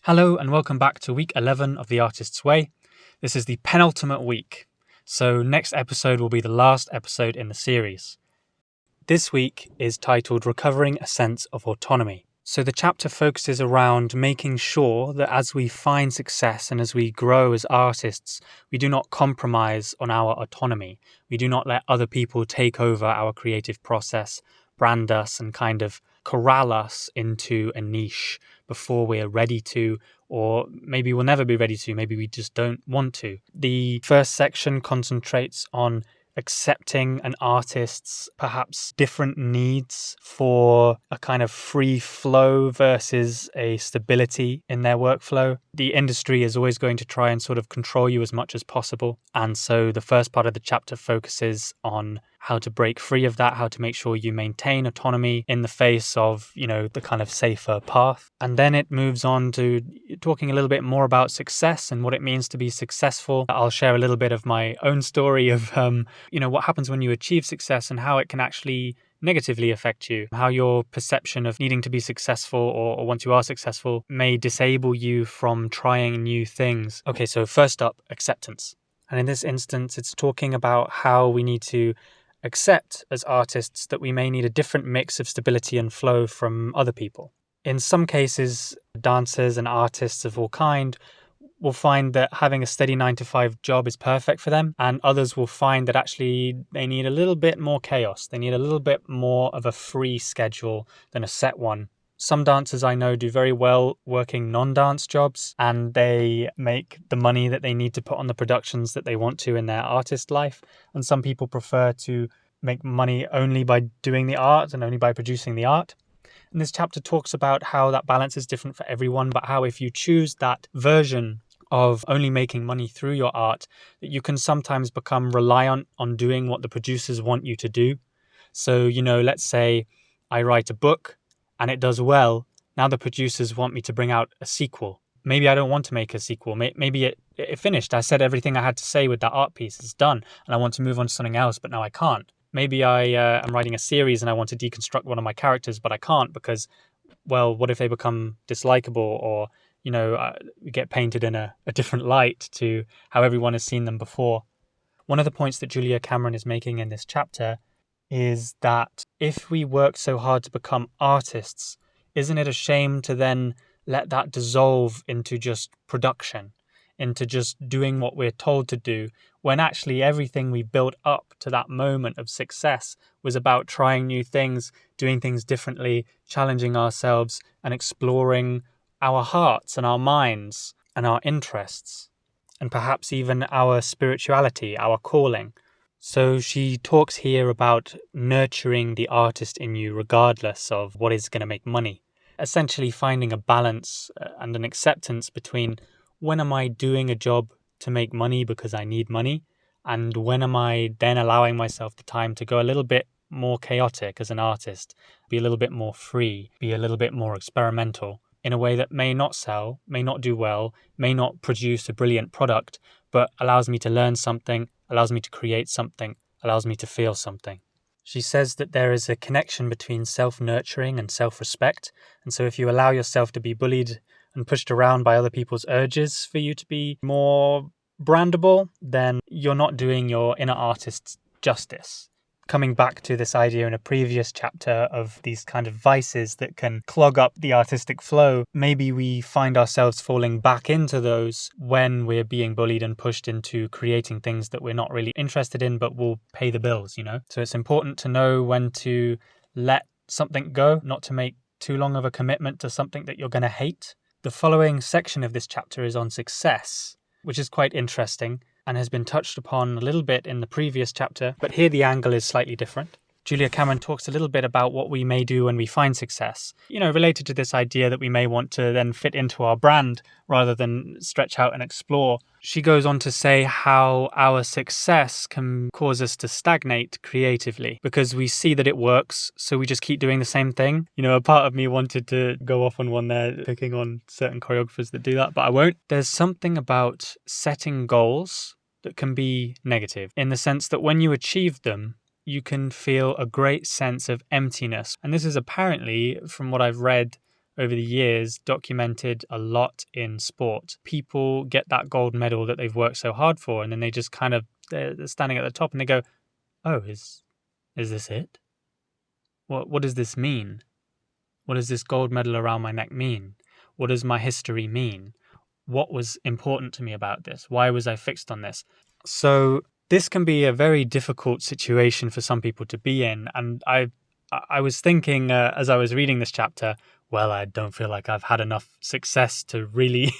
Hello and welcome back to week 11 of The Artist's Way. This is the penultimate week, so next episode will be the last episode in the series. This week is titled Recovering a Sense of Autonomy. So the chapter focuses around making sure that as we find success and as we grow as artists, we do not compromise on our autonomy. We do not let other people take over our creative process, brand us and kind of corral us into a niche before we're ready to, or maybe we'll never be ready to, maybe we just don't want to. The first section concentrates on accepting an artist's perhaps different needs for a kind of free flow versus a stability in their workflow. The industry is always going to try and sort of control you as much as possible. And so the first part of the chapter focuses on how to break free of that, how to make sure you maintain autonomy in the face of, the kind of safer path. And then it moves on to talking a little bit more about success and what it means to be successful. I'll share a little bit of my own story of, what happens when you achieve success and how it can actually negatively affect you, how your perception of needing to be successful or once you are successful may disable you from trying new things. Okay, so first up, acceptance. And in this instance, it's talking about how we need to accept as artists that we may need a different mix of stability and flow from other people. In some cases, dancers and artists of all kind will find that having a steady 9-to-5 job is perfect for them, and others will find that actually they need a little bit more chaos. They need a little bit more of a free schedule than a set one. Some dancers I know do very well working non-dance jobs, and they make the money that they need to put on the productions that they want to in their artist life. And some people prefer to make money only by doing the art and only by producing the art. And this chapter talks about how that balance is different for everyone, but how if you choose that version of only making money through your art, that you can sometimes become reliant on doing what the producers want you to do. So, let's say I write a book and it does well. Now the producers want me to bring out a sequel. Maybe I don't want to make a sequel. Maybe it finished. I said everything I had to say with that art piece. It's done. And I want to move on to something else, but now I can't. Maybe I am writing a series and I want to deconstruct one of my characters, but I can't because, well, what if they become dislikable or, get painted in a different light to how everyone has seen them before. One of the points that Julia Cameron is making in this chapter is that if we work so hard to become artists, isn't it a shame to then let that dissolve into just production, into just doing what we're told to do, when actually everything we built up to that moment of success was about trying new things, doing things differently, challenging ourselves and exploring our hearts and our minds and our interests, and perhaps even our spirituality, our calling. So she talks here about nurturing the artist in you regardless of what is going to make money. Essentially finding a balance and an acceptance between when am I doing a job to make money because I need money, and when am I then allowing myself the time to go a little bit more chaotic as an artist, be a little bit more free, be a little bit more experimental in a way that may not sell, may not do well, may not produce a brilliant product, but allows me to learn something, allows me to create something, allows me to feel something. She says that there is a connection between self-nurturing and self-respect. And so if you allow yourself to be bullied and pushed around by other people's urges for you to be more brandable, then you're not doing your inner artist justice. Coming back to this idea in a previous chapter of these kind of vices that can clog up the artistic flow, maybe we find ourselves falling back into those when we're being bullied and pushed into creating things that we're not really interested in but will pay the bills, So it's important to know when to let something go, not to make too long of a commitment to something that you're going to hate. The following section of this chapter is on success, which is quite interesting and has been touched upon a little bit in the previous chapter, but here the angle is slightly different. Julia Cameron talks a little bit about what we may do when we find success, related to this idea that we may want to then fit into our brand rather than stretch out and explore. She goes on to say how our success can cause us to stagnate creatively because we see that it works, so we just keep doing the same thing. A part of me wanted to go off on one there, picking on certain choreographers that do that, but I won't. There's something about setting goals that can be negative in the sense that when you achieve them, you can feel a great sense of emptiness. And this is apparently, from what I've read over the years documented a lot in sport. People get that gold medal that they've worked so hard for, and then they just kind of, they're standing at the top and they go, oh, is this it? What does this mean? What does this gold medal around my neck mean? What does my history mean? What was important to me about this? Why was I fixed on this? So this can be a very difficult situation for some people to be in. And I was thinking as I was reading this chapter, well, I don't feel like I've had enough success to really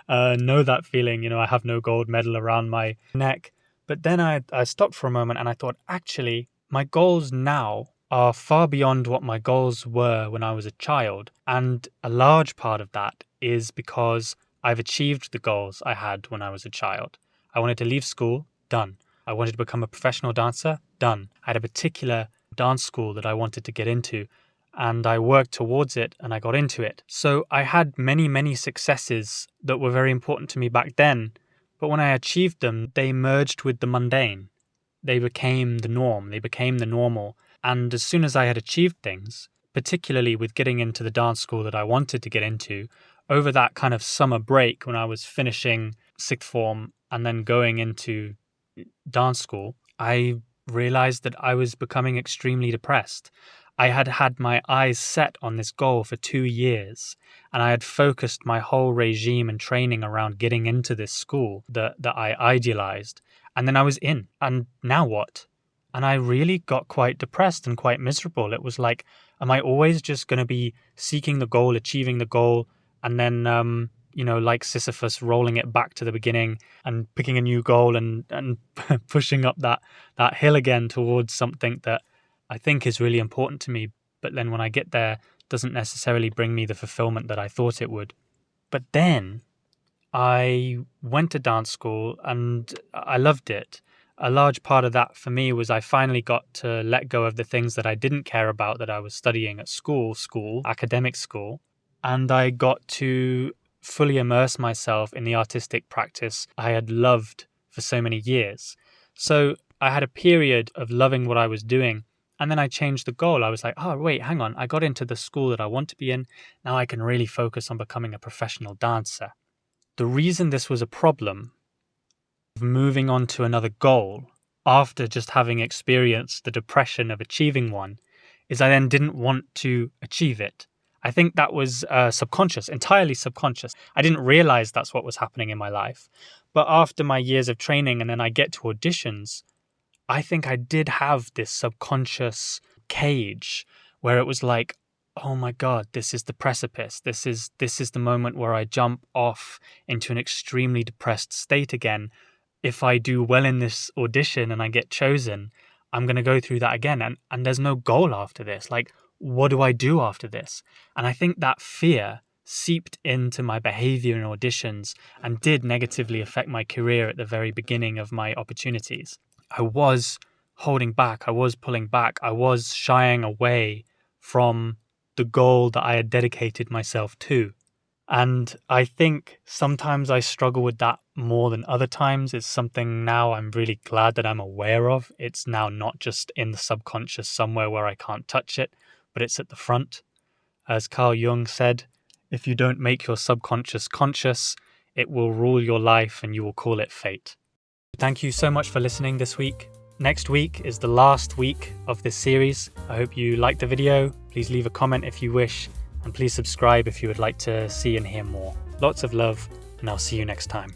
know that feeling. I have no gold medal around my neck. But then I stopped for a moment and I thought, actually, my goals now are far beyond what my goals were when I was a child. And a large part of that is because I've achieved the goals I had when I was a child. I wanted to leave school, done. I wanted to become a professional dancer, done. I had a particular dance school that I wanted to get into, and I worked towards it and I got into it. So I had many, many successes that were very important to me back then, but when I achieved them, they merged with the mundane. They became the norm, they became the normal. And as soon as I had achieved things, particularly with getting into the dance school that I wanted to get into, over that kind of summer break when I was finishing sixth form and then going into dance school, I realized that I was becoming extremely depressed. I had had my eyes set on this goal for 2 years, and I had focused my whole regime and training around getting into this school that I idealized. And then I was in, and now what? And I really got quite depressed and quite miserable. It was like, am I always just going to be seeking the goal, achieving the goal, and then, like Sisyphus, rolling it back to the beginning and picking a new goal and pushing up that hill again towards something that I think is really important to me, but then when I get there, doesn't necessarily bring me the fulfillment that I thought it would. But then I went to dance school and I loved it. A large part of that for me was I finally got to let go of the things that I didn't care about that I was studying at school, academic school, and I got to fully immerse myself in the artistic practice I had loved for so many years. So I had a period of loving what I was doing, and then I changed the goal. I was like, oh, wait, hang on. I got into the school that I want to be in. Now I can really focus on becoming a professional dancer. The reason this was a problem, moving on to another goal after just having experienced the depression of achieving one, is I then didn't want to achieve it. I think that was subconscious, entirely subconscious. I didn't realize that's what was happening in my life. But after my years of training and then I get to auditions, I think I did have this subconscious cage where it was like, oh my God, this is the precipice. This is the moment where I jump off into an extremely depressed state again. If I do well in this audition and I get chosen, I'm going to go through that again. And there's no goal after this. Like, what do I do after this? And I think that fear seeped into my behavior in auditions and did negatively affect my career at the very beginning of my opportunities. I was holding back. I was pulling back. I was shying away from the goal that I had dedicated myself to. And I think sometimes I struggle with that more than other times. It's something now I'm really glad that I'm aware of. It's now not just in the subconscious somewhere where I can't touch it, but it's at the front. As Carl Jung said, if you don't make your subconscious conscious, it will rule your life and you will call it fate. Thank you so much for listening this week. Next week is the last week of this series. I hope you liked the video. Please leave a comment if you wish, and please subscribe if you would like to see and hear more. Lots of love, and I'll see you next time.